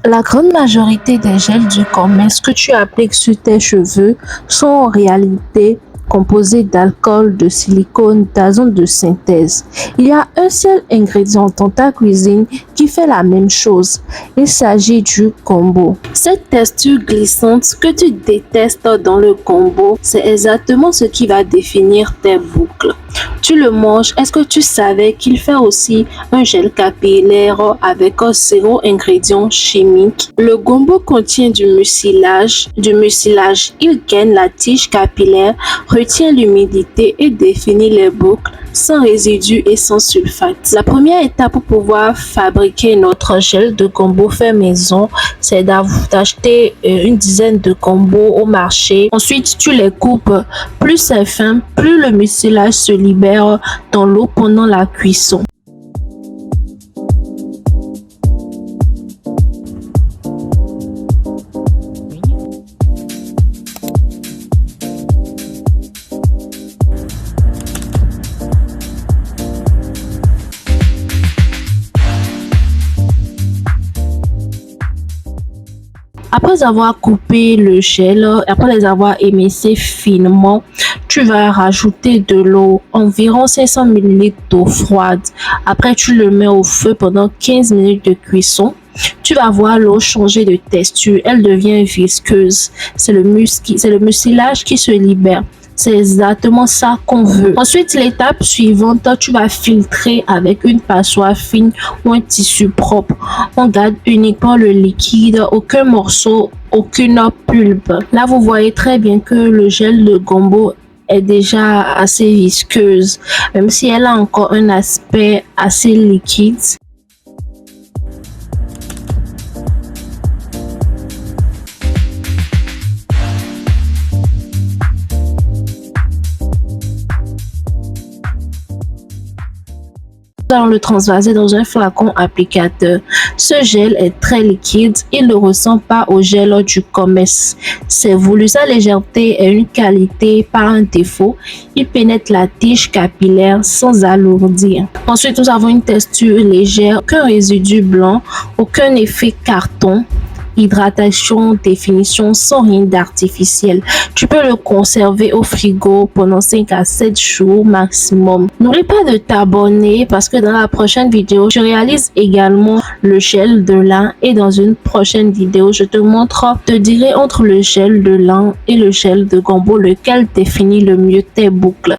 La grande majorité des gels du commerce que tu appliques sur tes cheveux sont en réalité composés d'alcool, de silicone, d'azote de synthèse. Il y a un seul ingrédient dans ta cuisine qui fait la même chose. Il s'agit du combo. Cette texture glissante que tu détestes dans le combo, c'est exactement ce qui va définir tes boucles. Tu le manges, est-ce que tu savais qu'il fait aussi un gel capillaire avec zéro ingrédient chimique? Le gombo contient du mucilage. Il gaine la tige capillaire, retient l'humidité et définit les boucles sans résidus et sans sulfate. La première étape pour pouvoir fabriquer notre gel de gombo fait maison, c'est d'acheter une dizaine de gombos au marché. Ensuite, tu les coupes. Plus c'est fin, plus le mucilage se libère dans l'eau pendant la cuisson. Après avoir coupé le gel, après les avoir émincés finement, tu vas rajouter de l'eau, environ 500 ml d'eau froide. Après, tu le mets au feu pendant 15 minutes de cuisson. Tu vas voir l'eau changer de texture, elle devient visqueuse. C'est le mucilage qui se libère. C'est exactement ça qu'on veut. Ensuite, l'étape suivante, tu vas filtrer avec une passoire fine ou un tissu propre. On garde uniquement le liquide, aucun morceau, aucune pulpe. Là, vous voyez très bien que le gel de gombo est déjà assez visqueuse, même si elle a encore un aspect assez liquide. Nous allons le transvaser dans un flacon applicateur. Ce gel est très liquide, il ne ressemble pas au gel du commerce. C'est voulu, sa légèreté est une qualité, pas un défaut. Il pénètre la tige capillaire sans alourdir. Ensuite, nous avons une texture légère, aucun résidu blanc, aucun effet carton. Hydratation, définition sans rien d'artificiel. Tu peux le conserver au frigo pendant 5 à 7 jours maximum. N'oublie pas de t'abonner parce que dans la prochaine vidéo, je réalise également le gel de lin et dans une prochaine vidéo, je te dirai entre le gel de lin et le gel de gombo lequel définit le mieux tes boucles.